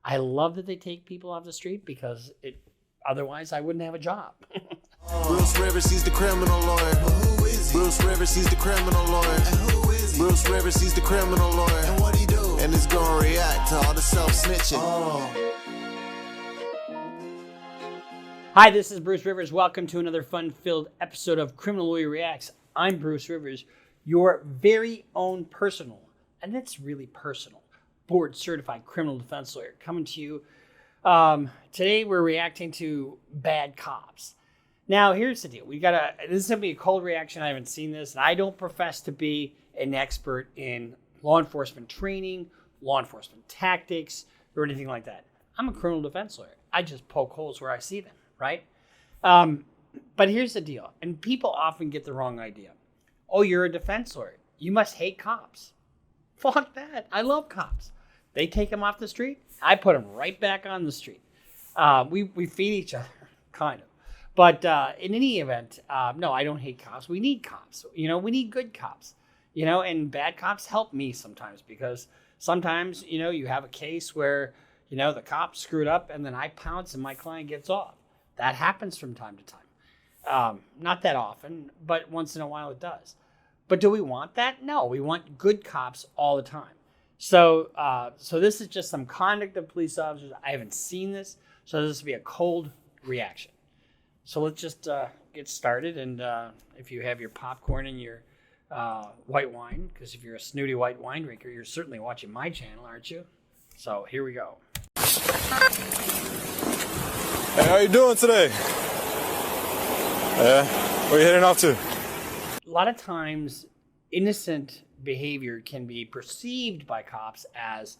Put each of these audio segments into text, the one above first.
I love that they take people off the street because otherwise I wouldn't have a job. Bruce Rivers, he's the criminal lawyer. Who is he? Bruce Rivers, he's the criminal lawyer. And who is he? Bruce Rivers, he's the criminal lawyer. And what he do? And he's gonna react to all the self-snitching. Hi, this is Bruce Rivers. Welcome to another fun-filled episode of Criminal Lawyer Reacts. I'm Bruce Rivers, your very own personal, and that's really personal, board-certified criminal defense lawyer coming to you. Today we're reacting to bad cops. Now, here's the deal. This is going to be a cold reaction. I haven't seen this, and I don't profess to be an expert in law enforcement training, law enforcement tactics, or anything like that. I'm a criminal defense lawyer. I just poke holes where I see them, right? But here's the deal, and people often get the wrong idea. Oh, you're a defense lawyer. You must hate cops. Fuck that. I love cops. They take them off the street. I put them right back on the street. We feed each other, kind of. But in any event, no, I don't hate cops. We need cops. We need good cops. And bad cops help me sometimes because sometimes, you have a case where, the cop screwed up and then I pounce and my client gets off. That happens from time to time. Not that often, but once in a while it does. But do we want that? No, we want good cops all the time. So this is just some conduct of police officers. I haven't seen this, so this will be a cold reaction. So let's just get started. And if you have your popcorn and your white wine, because if you're a snooty white wine drinker, you're certainly watching my channel, aren't you? So here we go. Hey, how you doing today? Yeah, where you heading off to? A lot of times, innocent behavior can be perceived by cops as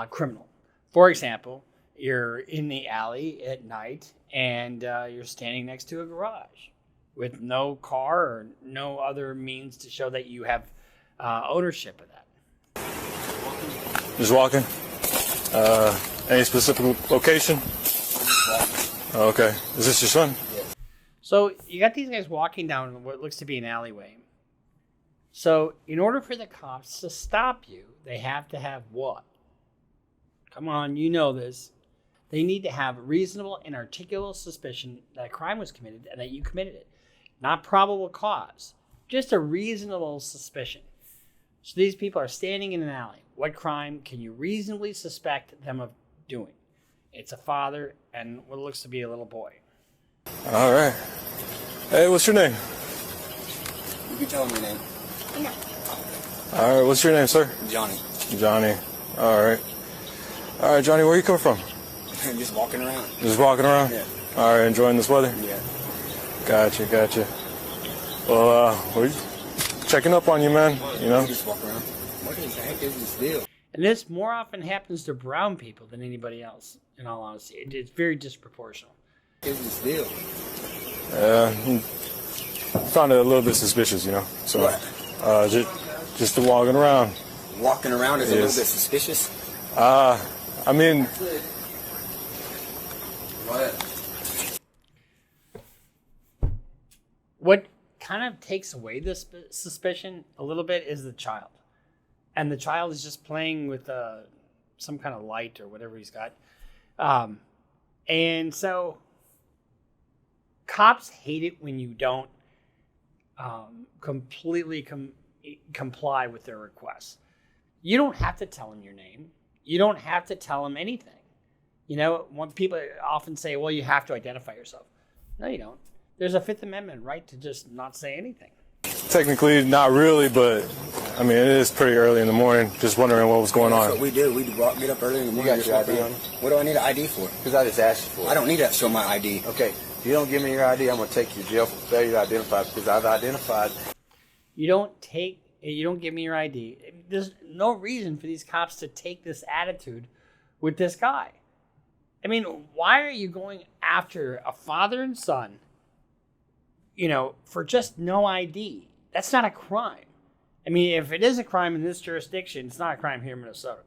criminal. For example, you're in the alley at night and you're standing next to a garage with no car or no other means to show that you have ownership of that. Just walking? Any specific location? Okay. Is this your son? Yes. So you got these guys walking down what looks to be an alleyway. So in order for the cops to stop you, they have to have what? Come on, you know this. They need to have reasonable and articulable suspicion that a crime was committed and that you committed it. Not probable cause, just a reasonable suspicion. So these people are standing in an alley. What crime can you reasonably suspect them of doing? It's a father and what looks to be a little boy. All right. Hey, what's your name? You can tell me your name. No. All right, what's your name, sir? Johnny. Johnny. All right. All right, Johnny, where you come from? Just walking around. Just walking around? Yeah. All right, enjoying this weather? Yeah. Gotcha. Well, we're checking up on you, man. Just walk around. What the heck is this deal? And this more often happens to brown people than anybody else, in all honesty. It's very disproportional. What is this deal? Found it a little bit suspicious, So, What? just walking around. Walking around is a little bit suspicious? I mean... What kind of takes away this suspicion a little bit is the child. And the child is just playing with some kind of light or whatever he's got. And so cops hate it when you don't completely comply with their requests. You don't have to tell them your name. You don't have to tell them anything. When people often say, well, you have to identify yourself. No, you don't. There's a Fifth Amendment right to just not say anything. Technically, not really, but, it is pretty early in the morning. Just wondering what was going on. That's what we do. We get up early in the morning. You got your ID on? What do I need an ID for? Because I just asked you for it. I don't need to show my ID. Okay, if you don't give me your ID, I'm going to take you to jail for failure to identify because I've identified. You don't give me your ID. There's no reason for these cops to take this attitude with this guy. Why are you going after a father and son, for just no ID? That's not a crime. If it is a crime in this jurisdiction, it's not a crime here in Minnesota.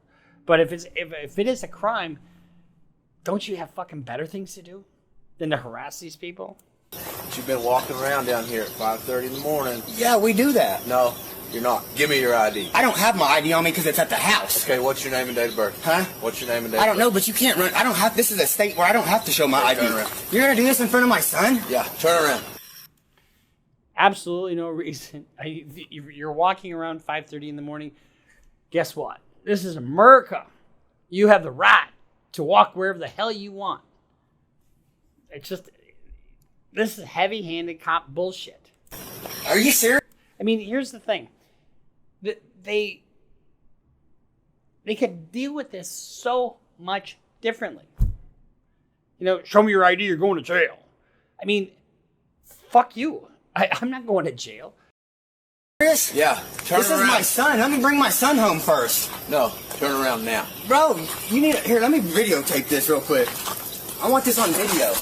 But if it is a crime, don't you have fucking better things to do than to harass these people? But you've been walking around down here at 5:30 in the morning. Yeah, we do that. No, You're not. Give me your ID. I don't have my ID on me because it's at the house. Okay, what's your name and date of birth? Huh? What's your name and date I of don't birth? know, but you can't run. I don't have. This is a state where I don't have to show my ID. turn around. You're gonna do this in front of my son? Yeah, turn around. Absolutely no reason. You're walking around 5:30 in the morning. Guess what? This is America. You have the right to walk wherever the hell you want. It's just, this is heavy-handed cop bullshit. Are you serious? I mean, here's the thing. They could deal with this so much differently. You know, show me your ID, you're going to jail. I mean, fuck you. I'm not going to jail. Serious? Yeah, turn This around. is my son. Let me bring my son home first. No, turn around now. Bro, you need here, let me videotape this real quick. I want this on video.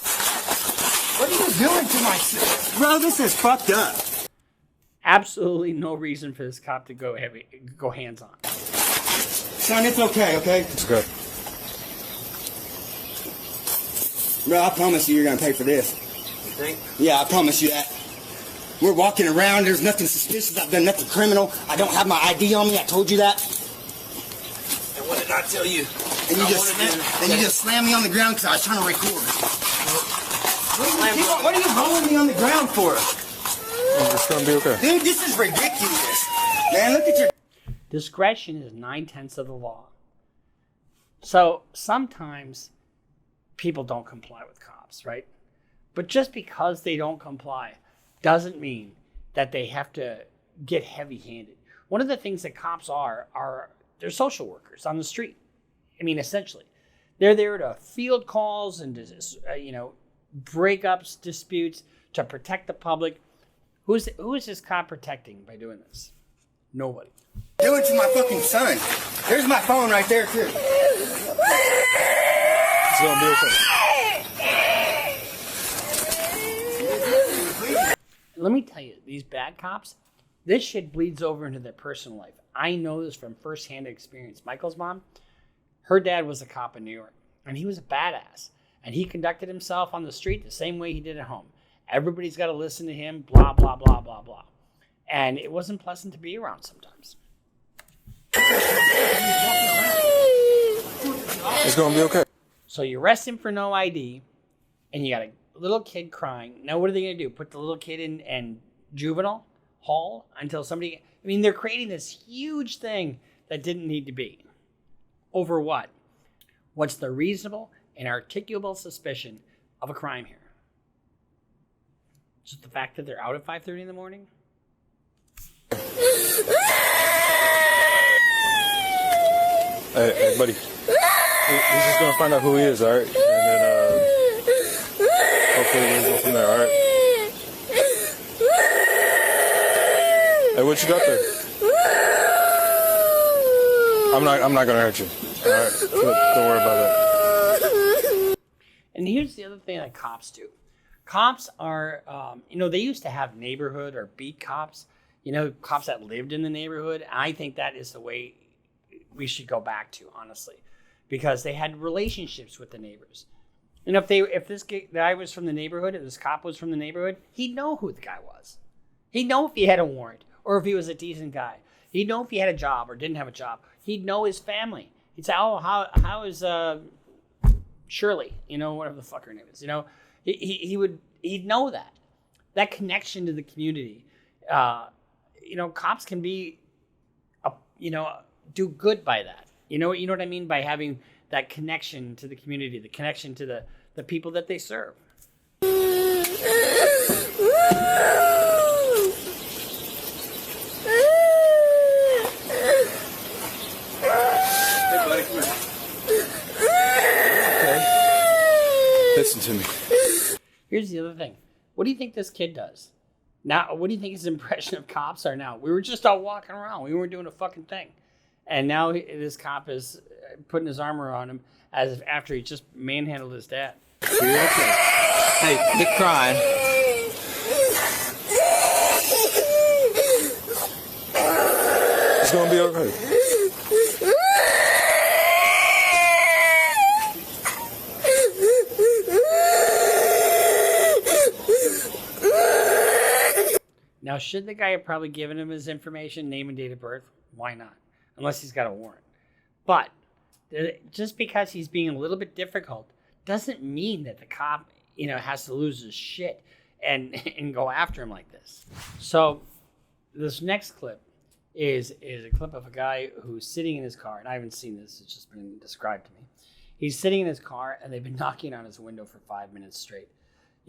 What are you doing to my son? Bro, this is fucked up. Absolutely no reason for this cop to go hands-on. Son, it's okay, okay? It's good. Bro, I promise you you're gonna pay for this. You think? Yeah, I promise you that. We're walking around, there's nothing suspicious, I've done nothing criminal. I don't have my ID on me, I told you that. And what did I tell you? And you just slammed me on the ground because I was trying to record. What are you rolling me on the ground for? It's going to be okay. Dude, this is ridiculous. Man, look at your... Discretion is 9/10 of the law. So sometimes people don't comply with cops, right? But just because they don't comply doesn't mean that they have to get heavy-handed. One of the things that cops are they're social workers on the street. I mean, essentially, they're there to field calls and breakups, disputes, to protect the public. Who is this cop protecting by doing this? Nobody. Doing to my fucking son. There's my phone right there, too. It's going to be okay. Let me tell you, these bad cops, this shit bleeds over into their personal life. I know this from firsthand experience. Michael's mom, her dad was a cop in New York, and he was a badass. And he conducted himself on the street the same way he did at home. Everybody's got to listen to him, blah, blah, blah, blah, blah. And it wasn't pleasant to be around sometimes. It's going to be okay. So you arrest him for no ID, and you got a little kid crying. Now what are they going to do? Put the little kid in juvenile hall until somebody... I mean, they're creating this huge thing that didn't need to be. Over what? What's the reasonable and articulable suspicion of a crime here? Just the fact that they're out at 5:30 in the morning? Hey, buddy. He's just going to find out who he is, all right? And then, hopefully we'll go from there, all right? Hey, what you got there? I'm not going to hurt you, all right? Don't worry about that. And here's the other thing that cops do. Cops are, they used to have neighborhood or beat cops, cops that lived in the neighborhood. I think that is the way we should go back to, honestly, because they had relationships with the neighbors. And if this guy was from the neighborhood, if this cop was from the neighborhood, he'd know who the guy was. He'd know if he had a warrant or if he was a decent guy. He'd know if he had a job or didn't have a job. He'd know his family. He'd say, oh, how is Shirley? Whatever the fuck her name is. He'd know that connection to the community. Cops can be, do good by that. You know what I mean by having that connection to the community, the connection to the people that they serve. Hey, buddy, come here. Okay. Listen to me. Here's the other thing. What do you think this kid does? Now, what do you think his impression of cops are now? We were just out walking around. We weren't doing a fucking thing. And now this cop is putting his arm around him as if after he just manhandled his dad. You're okay. Hey, quit crying. It's going to be okay. Now Now, should the guy have probably given him his information, name and date of birth? Why not? Unless he's got a warrant. But just because he's being a little bit difficult doesn't mean that the cop, has to lose his shit and go after him like this. So this next clip is a clip of a guy who's sitting in his car, and I haven't seen this, it's just been described to me. He's sitting in his car, and they've been knocking on his window for 5 minutes straight.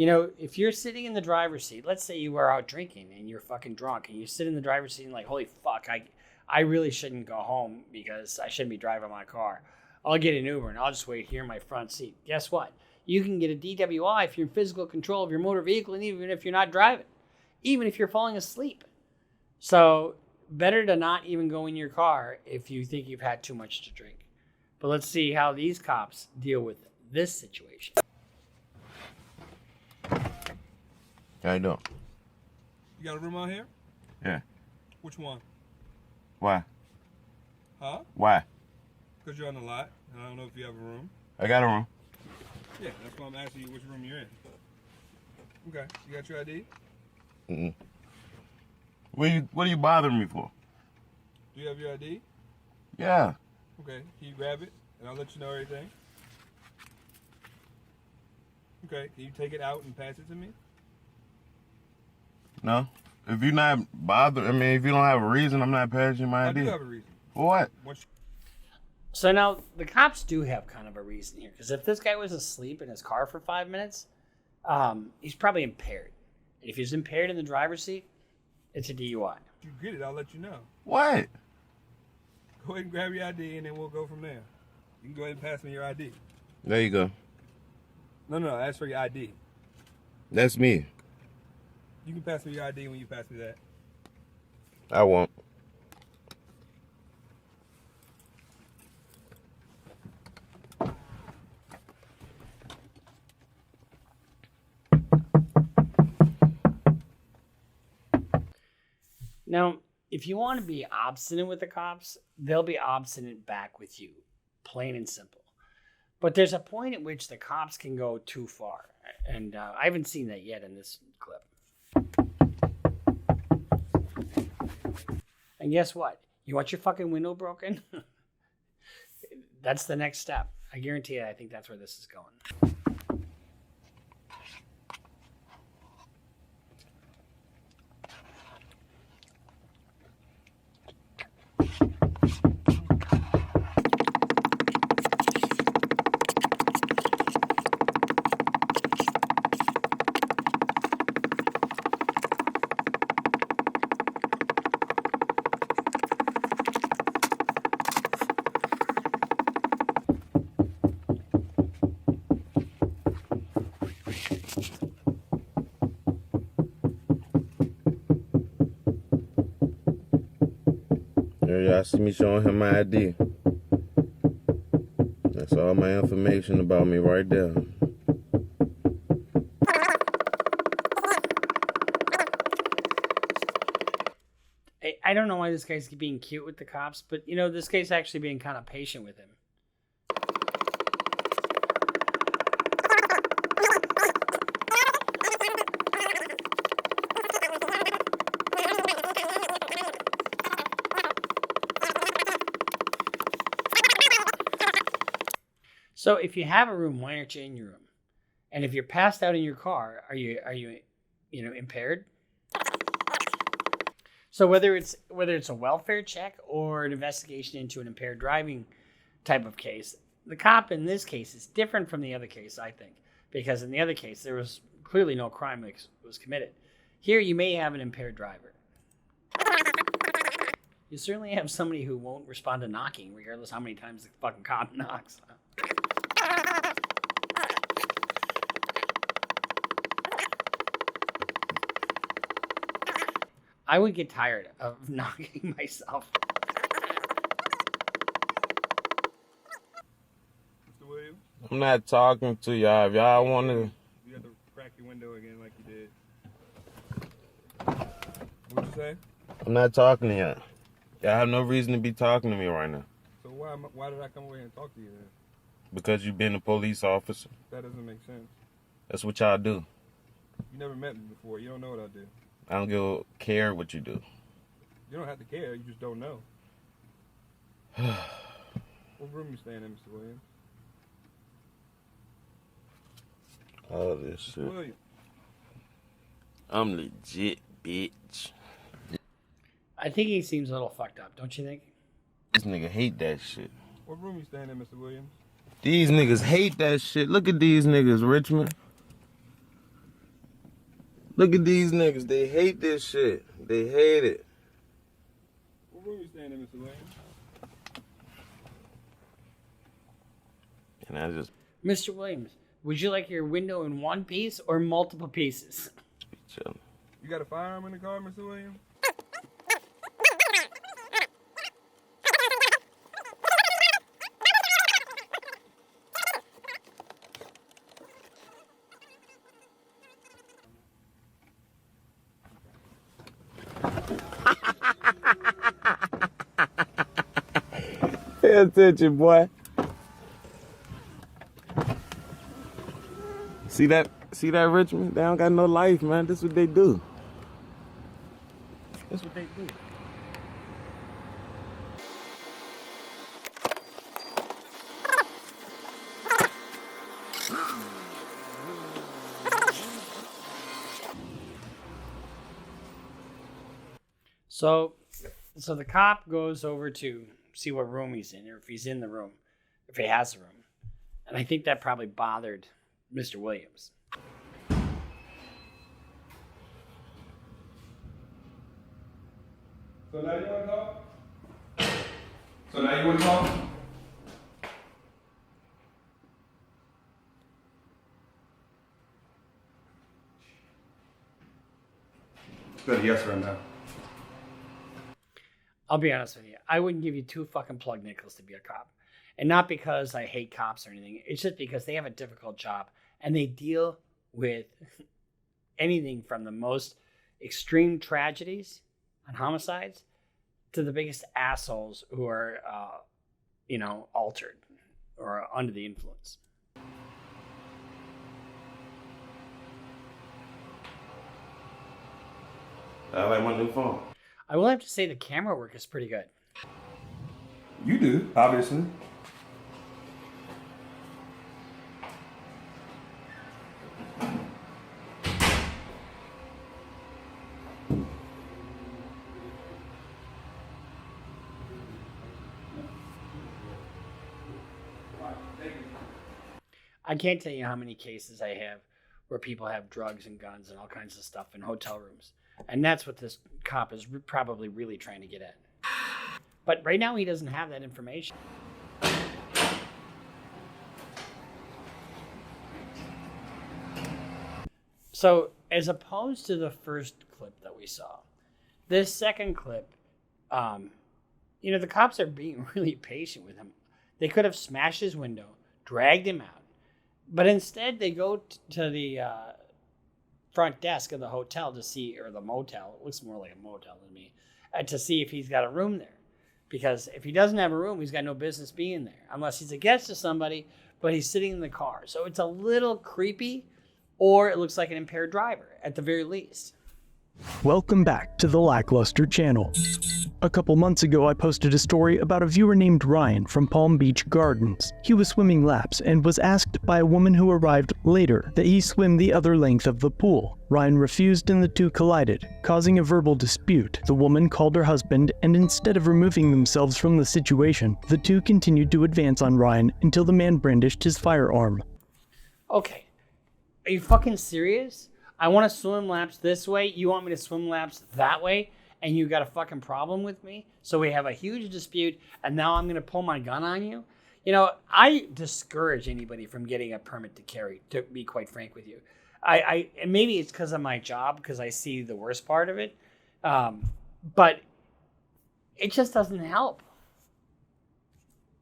If you're sitting in the driver's seat, let's say you were out drinking and you're fucking drunk, and you sit in the driver's seat and like, holy fuck, I really shouldn't go home because I shouldn't be driving my car. I'll get an Uber and I'll just wait here in my front seat. Guess what? You can get a DWI if you're in physical control of your motor vehicle, and even if you're not driving, even if you're falling asleep. So better to not even go in your car if you think you've had too much to drink. But let's see how these cops deal with this situation. How you doing? You got a room out here? Yeah. Which one? Why? Huh? Why? Because you're on the lot, and I don't know if you have a room. I got a room. Yeah, that's why I'm asking you which room you're in. Okay, you got your ID? Mm-mm. What are you bothering me for? Do you have your ID? Yeah. Okay, can you grab it, and I'll let you know everything? Okay, can you take it out and pass it to me? No. If you're not bothered, if you don't have a reason, I'm not passing you my ID. I do have a reason. For what? So now the cops do have kind of a reason here, because if this guy was asleep in his car for 5 minutes, he's probably impaired. And if he's impaired in the driver's seat, it's a DUI. If you get it, I'll let you know. What? Go ahead and grab your ID, and then we'll go from there. You can go ahead and pass me your ID. There you go. No, ask for your ID. That's me. You can pass me your ID when you pass me that. I won't. Now, if you want to be obstinate with the cops, they'll be obstinate back with you, plain and simple. But there's a point at which the cops can go too far, and I haven't seen that yet in this clip. And guess what? You want your fucking window broken? That's the next step. I guarantee you, I think that's where this is going. There y'all see me showing him my ID. That's all my information about me right there. I don't know why this guy's being cute with the cops, but this guy's actually being kind of patient with him. So if you have a room, why aren't you in your room? And if you're passed out in your car, are you impaired? So whether it's a welfare check or an investigation into an impaired driving type of case, the cop in this case is different from the other case, I think, because in the other case there was clearly no crime that was committed. Here you may have an impaired driver. You certainly have somebody who won't respond to knocking, regardless how many times the fucking cop knocks. I would get tired of knocking myself. Mr. Williams? I'm not talking to y'all. If y'all want to... You have to crack your window again like you did. What'd you say? I'm not talking to y'all. Y'all have no reason to be talking to me right now. So why did I come over here and talk to you then? Because you've been a police officer. That doesn't make sense. That's what y'all do. You never met me before. You don't know what I do. I don't care what you do. You don't have to care. You just don't know. What room you staying in, Mr. Williams? All this shit. Williams. I'm legit, bitch. I think he seems a little fucked up, don't you think? This nigga hate that shit. What room you staying in, Mr. Williams? These niggas hate that shit. Look at these niggas, Richmond. Look at these niggas. They hate this shit. They hate it. What room you staying in, Mr. Williams? And I just Mr. Williams, would you like your window in one piece or multiple pieces? be chilling. You got a firearm in the car, Mr. Williams? Pay attention, boy. See that, Richmond? They don't got no life, man. This what they do. That's what they do. So the cop goes over to see what room he's in, or if he's in the room, if he has a room. And I think that probably bothered Mr. Williams. So now you want to talk? So now you want to talk? Good, yes or no? I'll be honest with you. I wouldn't give you two fucking plug nickels to be a cop. And not because I hate cops or anything. It's just because they have a difficult job. And they deal with anything from the most extreme tragedies and homicides to the biggest assholes who are, altered or under the influence. I like my new phone. I will have to say the camera work is pretty good. You do, obviously. I can't tell you how many cases I have where people have drugs and guns and all kinds of stuff in hotel rooms. And that's what this cop is probably really trying to get at. But right now he doesn't have that information. So as opposed to the first clip that we saw, this second clip, the cops are being really patient with him. They could have smashed his window, dragged him out. But instead they go to the front desk of the hotel to see, or the motel, it looks more like a motel to me, to see if he's got a room there. Because if he doesn't have a room, he's got no business being there, unless he's a guest of somebody, but he's sitting in the car. So it's a little creepy, or it looks like an impaired driver, at the very least. Welcome back to the Lackluster channel. A couple months ago, I posted a story about a viewer named Ryan from Palm Beach Gardens. He was swimming laps and was asked by a woman who arrived later that he swim the other length of the pool. Ryan refused and the two collided, causing a verbal dispute. The woman called her husband, and instead of removing themselves from the situation, the two continued to advance on Ryan until the man brandished his firearm. Okay, are you fucking serious? I want to swim laps this way, you want me to swim laps that way, and you got a fucking problem with me? So we have a huge dispute, and now I'm going to pull my gun on you? I discourage anybody from getting a permit to carry, to be quite frank with you. And maybe it's because of my job, because I see the worst part of it, but it just doesn't help.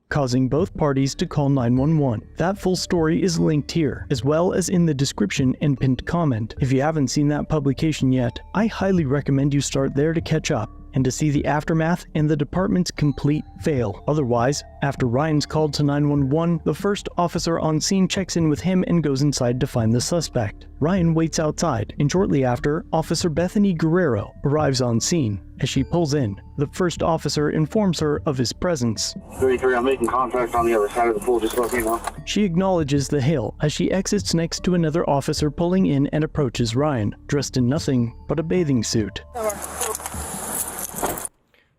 Causing both parties to call 911. That full story is linked here, as well as in the description and pinned comment. If you haven't seen that publication yet, I highly recommend you start there to catch up. and to see the aftermath and the department's complete fail. Otherwise, after Ryan's called to 911, the first officer on scene checks in with him and goes inside to find the suspect. Ryan waits outside, and shortly after, Officer Bethany Guerrero arrives on scene. As she pulls in, the first officer informs her of his presence. 33, I'm making contact on the other side of the pool, just let me know. She acknowledges the hail as she exits next to another officer pulling in and approaches Ryan, dressed in nothing but a bathing suit.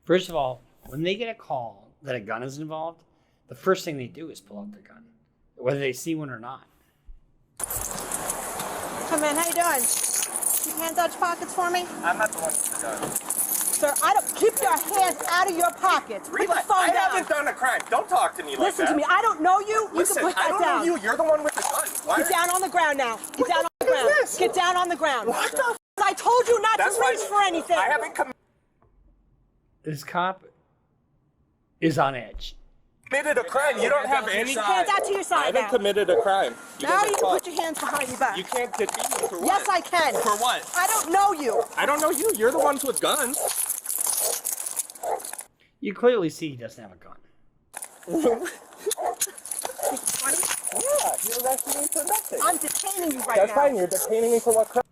First of all, when they get a call that a gun is involved, the first thing they do is pull out their gun, whether they see one or not. Come in, how you doing? Keep your hands out your pockets for me. I'm not the one with the gun. Sir, I don't keep your hands out of your pockets. Put the phone I down. haven't done a crime. Don't talk to me like that. Listen to me. I don't know you. Listen, you can put that I don't down. know you. You're the one with the gun. Why Get down on the ground now. Get down on the ground. Get down on the ground. What the f? I told you not That's to why reach for anything. I haven't This cop is on edge. committed a crime. You don't have any. Hands out to your I side haven't now. committed a crime. Now you can put your hands behind your back. You can't detain me for what? Yes, I can. For what? I don't know you. I don't know you. You're the ones with guns. You clearly see he doesn't have a gun. Yeah, you're arresting me for nothing. I'm detaining you right That's now. fine. You're detaining me for what crime?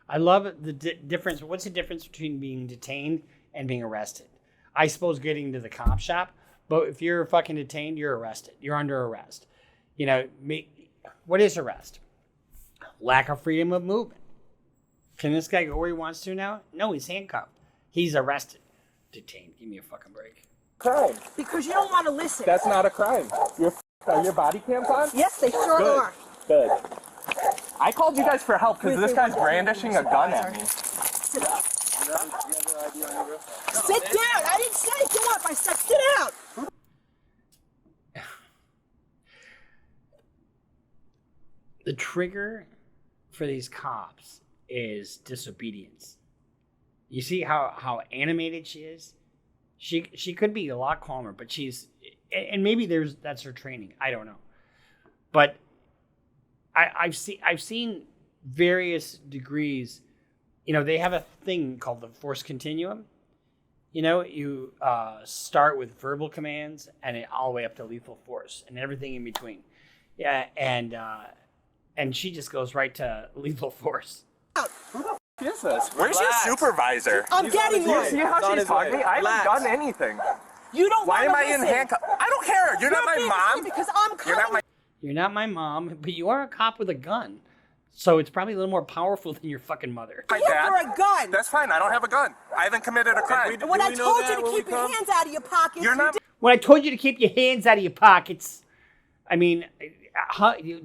I love the difference. What's the difference between being detained and being arrested? I suppose getting to the cop shop, but if you're fucking detained, you're arrested. You're under arrest. You know, what is arrest? Lack of freedom of movement. Can this guy go where he wants to now? No, he's handcuffed. He's arrested. Detained. Give me a fucking break. Crime. Because you don't want to listen. That's not a crime. Are your body cams on? Yes, they sure Good. are. Good. I called you guys for help because this guy's brandishing a gun at me. Sit down. I didn't say get up. I said sit down. The trigger for these cops is disobedience. You see how animated she is? She could be a lot calmer, but and maybe that's her training. I don't know. But I've seen various degrees. You know, they have a thing called the force continuum. You know, you start with verbal commands and all the way up to lethal force and everything in between. Yeah, and she just goes right to lethal force. Who the f is this? Where's your supervisor? I'm getting You one. see how she's talking? I haven't done anything. You don't Why am wanna I in listen. handcuffs? I don't care. You're not my being mom. silly Because I'm You're not my. You're not my mom, but you are a cop with a gun. So it's probably a little more powerful than your fucking mother. My Give dad. her a gun. That's fine. I don't have a gun. I haven't committed a crime. And when I told you to keep your hands out of your pockets, You're not. When I told you to keep your hands out of your pockets, I mean,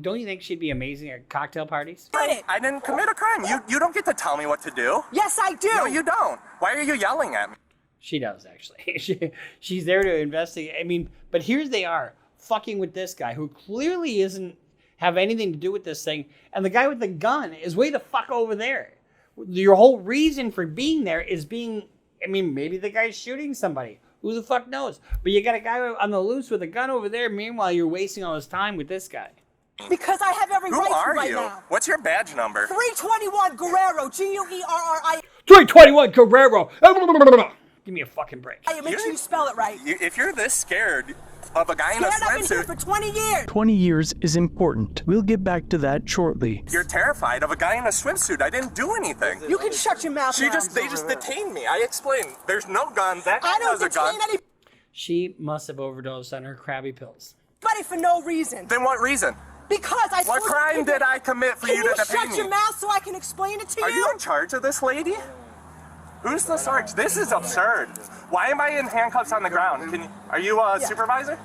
don't you think she'd be amazing at cocktail parties? did it. I didn't commit a crime. You don't get to tell me what to do. Yes, I do. No, you don't. Why are you yelling at me? She does, actually. She's there to investigate. I mean, but here they are, fucking with this guy who clearly isn't have anything to do with this thing. And the guy with the gun is way the fuck over there. Your whole reason for being there is maybe the guy's shooting somebody. Who the fuck knows? But you got a guy on the loose with a gun over there. Meanwhile, you're wasting all his time with this guy. Because I have every Who right to are right you? now. What's your badge number? 321 Guerrero, Guerri. 321 Guerrero. Give me a fucking break. Make sure you spell it right. If you're this scared of a guy in a Scared, I've been here swimsuit, for 20 years. 20 years is important. We'll get back to that shortly. you're terrified of a guy in a swimsuit. I didn't do anything. You can shut your mouth now. They just detained me. I explained. There's no gun. That guy I don't has a gun. detain anybody She must have overdosed on her Krabby pills. for no reason. Then what reason? Because I What told you to crime keep did it- I commit for Can you to detain shut me? your mouth so I can explain it to Are you? you in charge of this lady? Who's the sarge? This is absurd. Why am I in handcuffs on the ground? Are you a supervisor?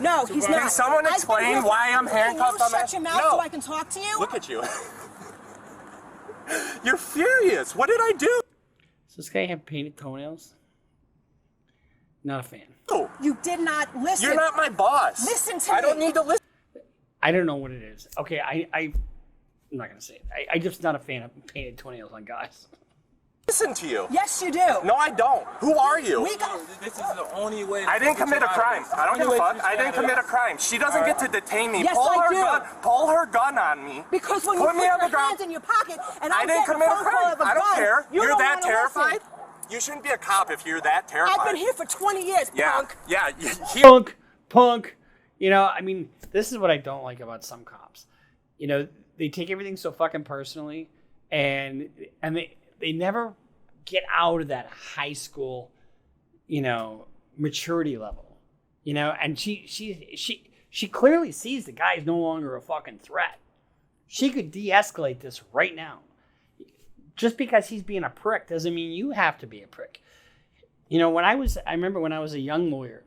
No, he's not. Can someone I've been explain here for- why I'm handcuffed Can on you the... shut your mouth No. so I can talk to you? Look at you. You're furious. What did I do? Does this guy have painted toenails? Not a fan. You did not listen. You're not my boss. Listen to I me. don't need to listen. I don't know what it is. Okay, I'm not gonna say it. I'm just not a fan of painted toenails on guys. Listen to you. Yes, you do. No, I don't. Who are you? We got. This is the only way. I didn't commit a crime. I don't give a fuck. I didn't commit a crime. She doesn't get to detain me. Yes, pull I her do. gun. Pull her gun on me. Because when Put you me put on the your ground. hands in your pocket and I I'm didn't getting commit a a phone call crime. of a I don't gun, care. you You're don't that wanna terrified? listen. You shouldn't be a cop if you're that terrified. I've been here for 20 years, punk. Yeah. Punk. You know, I mean, this is what I don't like about some cops. You know, they take everything so fucking personally, and they never get out of that high school, you know, maturity level. You know, and she clearly sees the guy's no longer a fucking threat. She could de-escalate this right now. Just because he's being a prick doesn't mean you have to be a prick. You know, I remember when I was a young lawyer,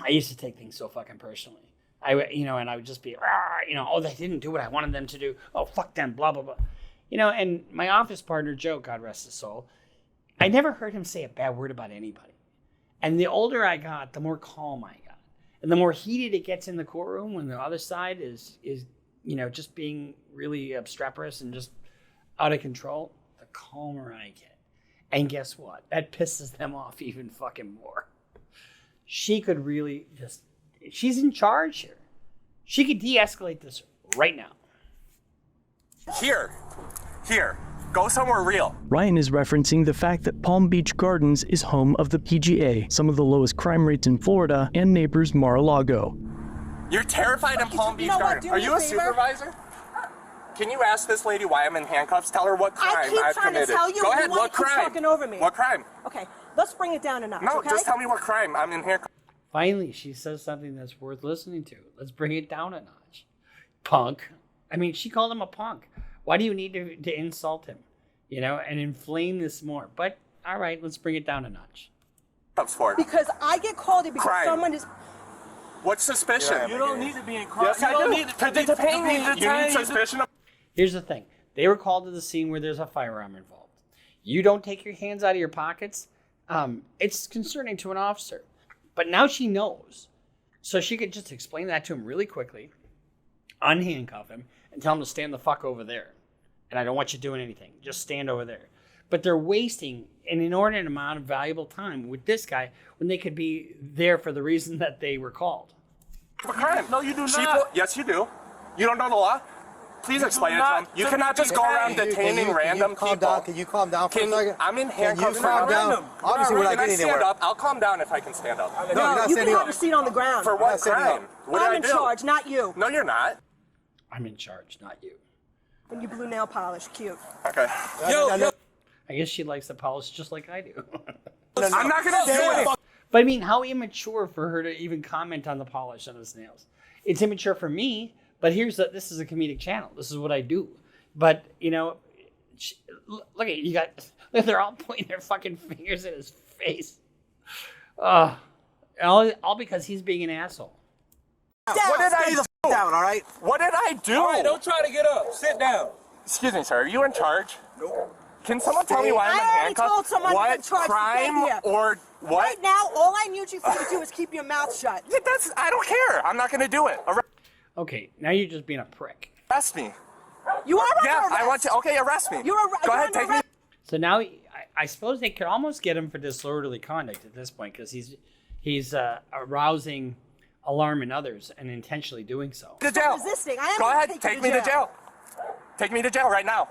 I used to take things so fucking personally. And I would just be, oh, they didn't do what I wanted them to do. Oh, fuck them, blah, blah, blah. You know, and my office partner, Joe, God rest his soul, I never heard him say a bad word about anybody. And the older I got, the more calm I got. And the more heated it gets in the courtroom when the other side is you know, just being really obstreperous and just out of control, the calmer I get. And guess what? That pisses them off even fucking more. She could really she's in charge here. She could de-escalate this right now. Here. Go somewhere real. Ryan is referencing the fact that Palm Beach Gardens is home of the PGA, some of the lowest crime rates in Florida, and neighbors Mar-a-Lago. You're terrified in Palm Beach Gardens. Are you a supervisor? Can you ask this lady why I'm in handcuffs? Tell her what crime I've committed. I keep trying to tell you. Go ahead, what crime? Keep talking over me. What crime? Okay, let's bring it down a notch. No, okay? just tell me what crime I'm in handcuffs. Finally, she says something that's worth listening to. Let's bring it down a notch. Punk. I mean, she called him a punk. Why do you need to insult him? You know, and inflame this more. But, all right, let's bring it down a notch. Because I get called it because crime. someone is... What's suspicion? You don't need to be in crime. Yes, I do. To pay me. You need suspicion. Here's the thing. They were called to the scene where there's a firearm involved. You don't take your hands out of your pockets. It's concerning to an officer. But now she knows. So she could just explain that to him really quickly, unhandcuff him, and tell him to stand the fuck over there. And I don't want you doing anything. Just stand over there. But they're wasting an inordinate amount of valuable time with this guy when they could be there for the reason that they were called. What crime? No, you do not. Yes, you do. You don't know the law? Please explain it to him. You cannot just go around detaining random people. Can you calm down for a second? I'm in handcuffs. Can you calm down? Obviously, we're not getting anywhere. Stand up. I'll calm down if I can stand up. No, you can have a seat on the ground. For what crime? What did I I'm do? in charge, not you. No, you're not. I'm in charge, not you. And you blue nail polish, cute. Okay. I guess she likes the polish just like I do. I'm not going to do it. But I mean, how immature for her to even comment on the polish on his nails. It's immature for me, but this is a comedic channel. This is what I do. But, you know, look at they're all pointing their fucking fingers at his face. All because he's being an asshole. What did I do? Down, all right? What did I do? All right, don't try to get up. Sit down. Excuse me, sir. Are you in charge? Nope. Can someone tell me why I'm in I already handcuffs? told someone what in charge crime to get here. or what? Right now, all I need you to do is keep your mouth shut. Yeah, I don't care. I'm not going to do it. Okay, now you're just being a prick. Arrest me. You are under Yeah, arrest. I want you. Okay, arrest me. Go ahead, take me. So now I suppose they could almost get him for disorderly conduct at this point because he's arousing alarm in others and intentionally doing so. To jail. Resisting. I am Go ahead, take take me to jail. Take me to jail right now.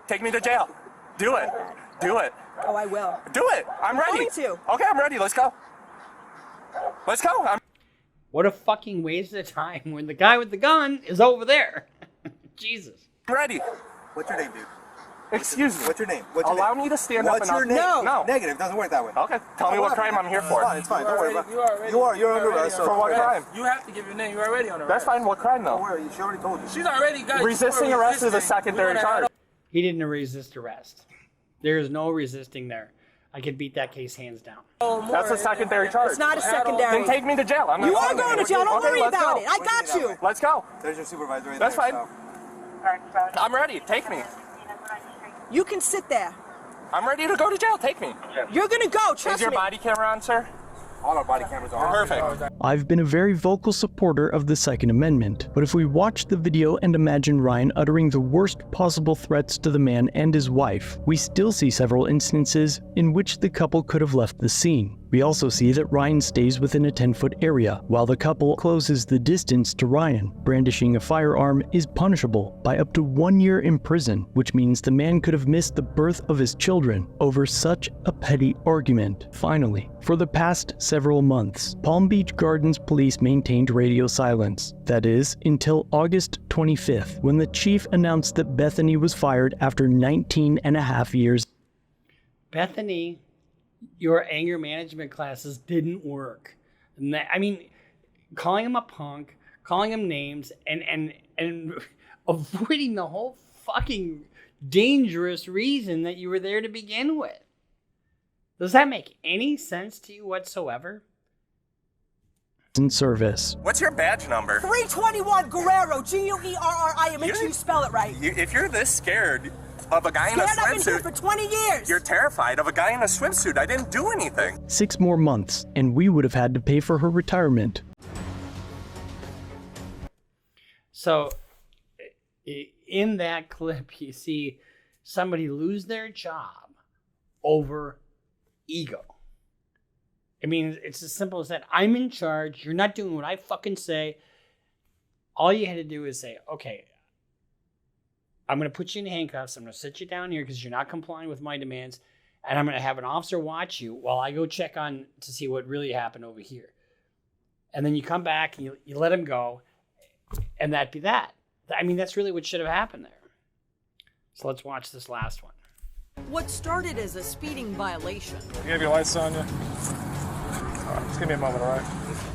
Take me to jail. Do it. Do it. Oh, I will. Do it. I'm ready. going to. Okay, I'm ready. Let's go. Let's go. What a fucking waste of time when the guy with the gun is over there. Jesus. I'm ready. What's your name, dude? Excuse me. What's your name? Allow me to stand up and What's your name? No. Negative. Doesn't work that way. Okay. Tell me what crime I'm here for. It's fine. Don't worry about it. You're under arrest. For what crime? You have to give your name. You're already on arrest. That's fine. What crime though? Don't worry. She already told you. She's already got Resisting arrest is a secondary charge. He didn't resist arrest. There is no resisting there. I could beat that case hands down. That's a secondary charge. It's not a secondary. Then take me to jail. I'm not You are going to jail. Don't worry let's about go. it. I got you. Let's go. There's your supervisor right That's there. fine. I'm ready. Take me. You can sit there. I'm ready to go to jail. Take me. You're going to go. Trust me. Is your body camera on, sir? All our body cameras are on. Perfect. I've been a very vocal supporter of the Second Amendment, but if we watch the video and imagine Ryan uttering the worst possible threats to the man and his wife, we still see several instances in which the couple could have left the scene. We also see that Ryan stays within a 10-foot area, while the couple closes the distance to Ryan. Brandishing a firearm is punishable by up to 1 year in prison, which means the man could have missed the birth of his children over such a petty argument. Finally, for the past several months, Palm Beach Gardens police maintained radio silence. That is, until August 25th, when the chief announced that Bethany was fired after 19 and a half years. Bethany, your anger management classes didn't work. I mean, calling him a punk, calling him names, and avoiding the whole fucking dangerous reason that you were there to begin with. Does that make any sense to you whatsoever? In service. What's your badge number? 321 Guerrero, G-U-E-R-R-I. Make sure you spell it right. If you're this scared of a guy in a I've been here swimsuit for 20 years. You're terrified of a guy in a swimsuit. I didn't do anything. 6 more months, and we would have had to pay for her retirement. So, in that clip, you see somebody lose their job over ego. I mean, it's as simple as that. I'm in charge. You're not doing what I fucking say. All you had to do is say, okay, I'm going to put you in handcuffs. I'm going to sit you down here because you're not complying with my demands. And I'm going to have an officer watch you while I go check on to see what really happened over here. And then you come back and you let him go. And that'd be that. I mean, that's really what should have happened there. So let's watch this last one. What started as a speeding violation. You have your lights on you? All right, just give me a moment, all right?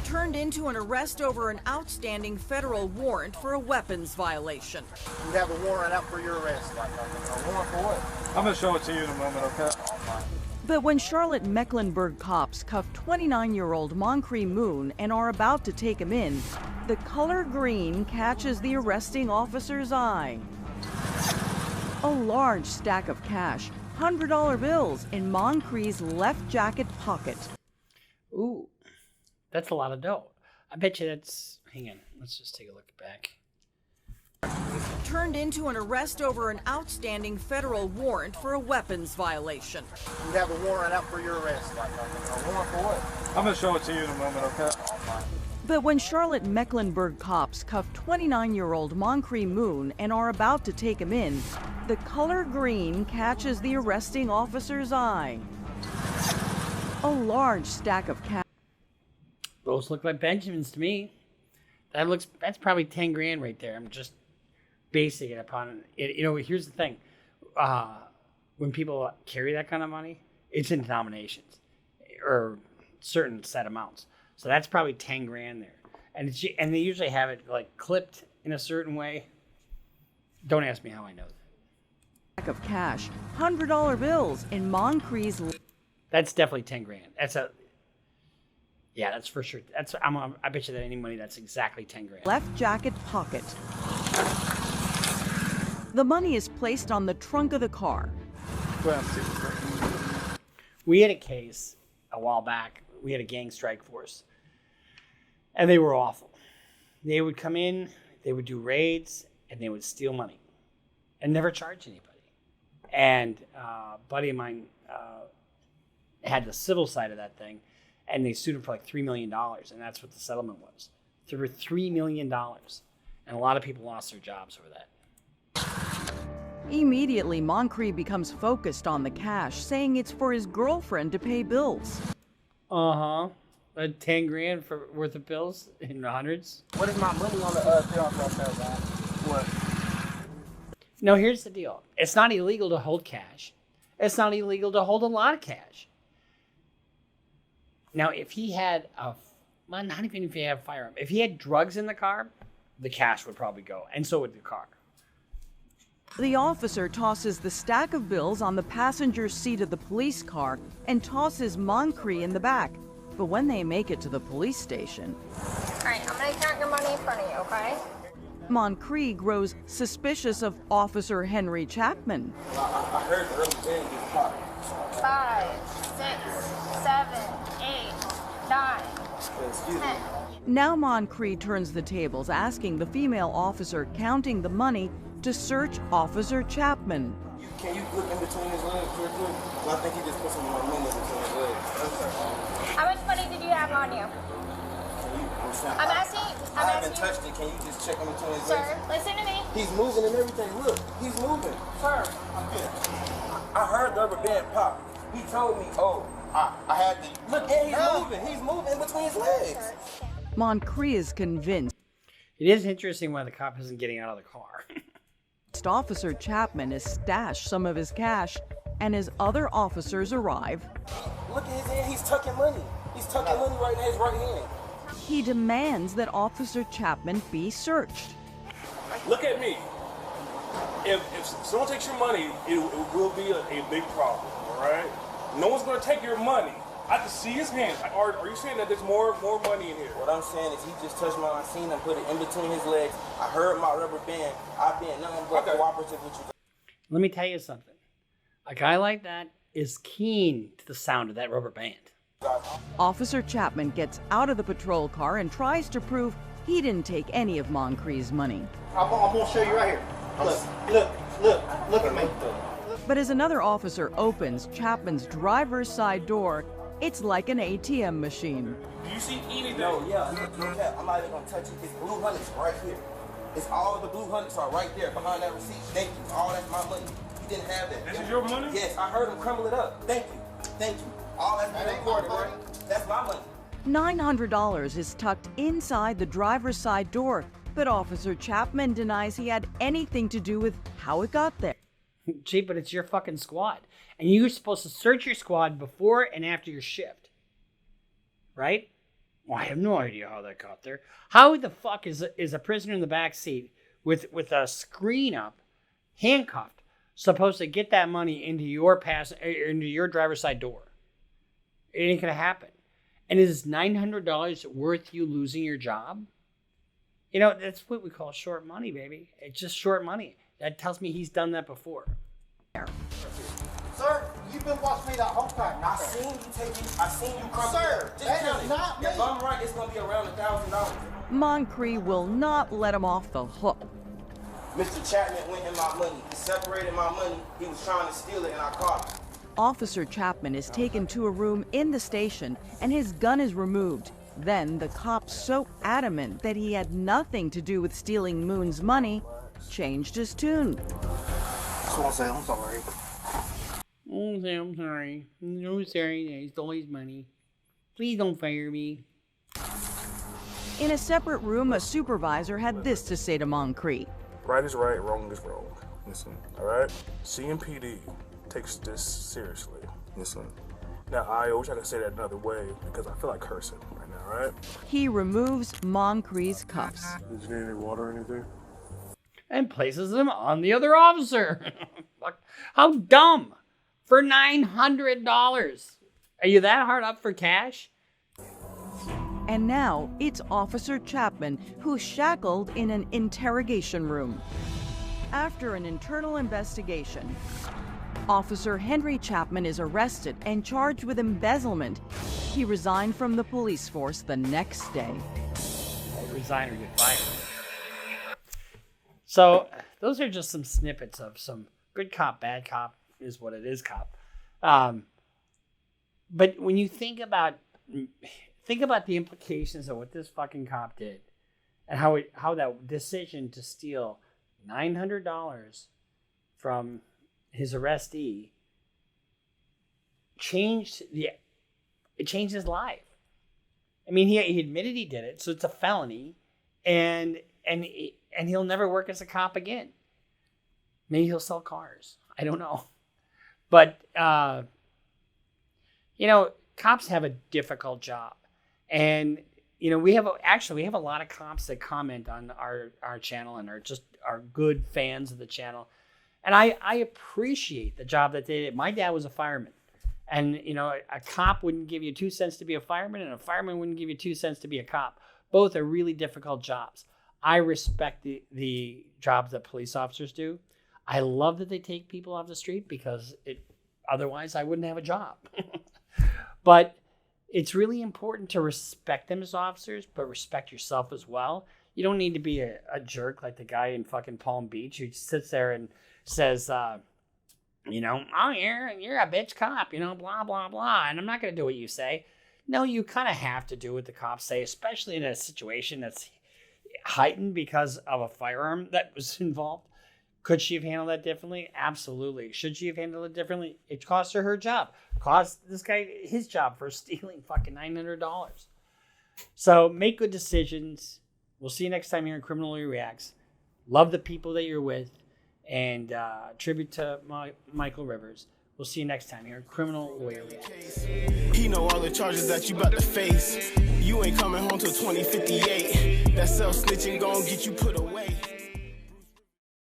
Turned into an arrest over an outstanding federal warrant for a weapons violation. You have a warrant out for your arrest. A warrant for what? I'm going to show it to you in a moment, okay? But when Charlotte Mecklenburg cops cuff 29-year-old Moncrief Moon and are about to take him in, the color green catches the arresting officer's eye. A large stack of cash, $100 bills in Moncrief's left jacket pocket. Ooh, that's a lot of dough. I bet you that's... Hang on, let's just take a look back. Turned into an arrest over an outstanding federal warrant for a weapons violation. You have a warrant out for your arrest. A warrant for what? I'm going to show it to you in a moment, okay? But when Charlotte Mecklenburg cops cuff 29-year-old Moncrief Moon and are about to take him in, the color green catches the arresting officer's eye. A large stack of cash. Those look like Benjamins to me. That's probably 10 grand right there. I'm just basing it upon it. You know, here's the thing. When people carry that kind of money, it's in denominations or certain set amounts. So that's probably 10 grand there. And they usually have it like clipped in a certain way. Don't ask me how I know that. Stack of cash, $100 bills in Moncrief's. That's definitely 10 grand. Yeah, that's for sure. I bet you that any money, that's exactly 10 grand. Left jacket pocket. The money is placed on the trunk of the car. We had a case a while back. We had a gang strike force. And they were awful. They would come in, they would do raids, and they would steal money. And never charge anybody. And a buddy of mine had the civil side of that thing. And they sued him for like $3 million. And that's what the settlement was. For $3 million. And a lot of people lost their jobs over that. Immediately, Moncrief becomes focused on the cash, saying it's for his girlfriend to pay bills. 10 grand worth of bills in the hundreds. What is my money on the film process, man? What? No, here's the deal. It's not illegal to hold cash. It's not illegal to hold a lot of cash. Now, if he had not even if he had a firearm. If he had drugs in the car, the cash would probably go, and so would the car. The officer tosses the stack of bills on the passenger seat of the police car and tosses Moncrief in the back. But when they make it to the police station... All right, I'm going to count your money in front of you, okay? Moncrief grows suspicious of Officer Henry Chapman. I heard the early thing get caught. 5, 6, 7, 8, 9, 10. Now Moncrief turns the tables, asking the female officer counting the money to search Officer Chapman. Can you look in between his legs real quick? Well, I think he just put some more money between his legs. How much money did you have on you? I'm asking. I haven't touched it. Can you just check him between his legs? Sir, listen to me. He's moving and everything. Look, he's moving. Sir, I'm good. I heard the rubber band pop. He told me, oh, I had to. Look, and he's moving. He's moving in between his legs. Moncrief is convinced. It is interesting why the cop isn't getting out of the car. Officer Chapman has stashed some of his cash, and as other officers arrive, look at his hand. He's tucking money. He's tucking money right in his right hand. he demands that Officer Chapman be searched. Look at me. If someone takes your money, it will be a big problem, all right? No one's going to take your money. I can see his hand. Are you saying that there's more money in here? What I'm saying is he just touched mine. I seen him put it in between his legs. I heard my rubber band. I've been nothing but cooperative with you. Let me tell you something. A guy like that is keen to the sound of that rubber band. Officer Chapman gets out of the patrol car and tries to prove he didn't take any of Moncrief's money. I'm going to show you right here. Look at me. But as another officer opens Chapman's driver's side door, it's like an ATM machine. Do you see anything? No, yeah. Look, I'm not even going to touch it. It's blue hundreds right here. It's all the blue hundreds are right there behind that receipt. Thank you. All that's my money. You didn't have that. This is your money? Yes, I heard him crumble it up. Thank you. Thank you. All that's been recorded, right? That's my money. $900 is tucked inside the driver's side door, but Officer Chapman denies he had anything to do with how it got there. Gee, but it's your fucking squad. And you're supposed to search your squad before and after your shift. Right? Well, I have no idea how that got there. How the fuck is a prisoner in the back seat with a screen up, handcuffed, supposed to get that money into your driver's side door? It ain't gonna happen. And is $900 worth you losing your job? You know, that's what we call short money, baby. It's just short money. That tells me he's done that before. Sir, you've been watching me that whole time. I seen you crumble. Sir, that is not me. If I'm right, it's going to be around $1,000. Moncrief will not let him off the hook. Mr. Chapman went in my money. He separated my money. He was trying to steal it, and I caught him. Officer Chapman is taken to a room in the station, and his gun is removed. Then the cop, so adamant that he had nothing to do with stealing Moon's money, changed his tune. Just want to say I'm sorry. I'm sorry. I'm sorry that I stole his money. Please don't fire me. In a separate room, a supervisor had this to say to Moncrief. Right is right, wrong is wrong. Listen, all right? CMPD takes this seriously. Listen. Now, I wish I could say that another way because I feel like cursing right now, right? He removes Moncrief's cuffs. Did you need any water or anything? And places them on the other officer. How dumb. For $900. Are you that hard up for cash? And now it's Officer Chapman who's shackled in an interrogation room. After an internal investigation, Officer Henry Chapman is arrested and charged with embezzlement. He resigned from the police force the next day. Resign or get fired. So those are just some snippets of some good cop, bad cop is what it is cop. But when you think about the implications of what this fucking cop did and how that decision to steal $900 from his arrestee changed his life. I mean, he admitted he did it, so it's a felony, and he'll never work as a cop again. Maybe he'll sell cars. I don't know. But cops have a difficult job, and we have a lot of cops that comment on our channel and are good fans of the channel. And I appreciate the job that they did. My dad was a fireman. And, a cop wouldn't give you 2 cents to be a fireman, and a fireman wouldn't give you 2 cents to be a cop. Both are really difficult jobs. I respect the jobs that police officers do. I love that they take people off the street because otherwise I wouldn't have a job. But it's really important to respect them as officers, but respect yourself as well. You don't need to be a jerk like the guy in fucking Palm Beach who sits there and says, oh, you're a bitch cop, blah, blah, blah. And I'm not going to do what you say. No, you kind of have to do what the cops say, especially in a situation that's heightened because of a firearm that was involved. Could she have handled that differently? Absolutely. Should she have handled it differently? It cost her job. Cost this guy his job for stealing fucking $900. So make good decisions. We'll see you next time here on Criminal Lawyer Reacts. Love the people that you're with. And tribute to Michael Rivers. We'll see you next time here on Criminal Lawyer Reacts. He know all the charges that you about to face. You ain't coming home till 2058. That self-snitching gon' get you put away.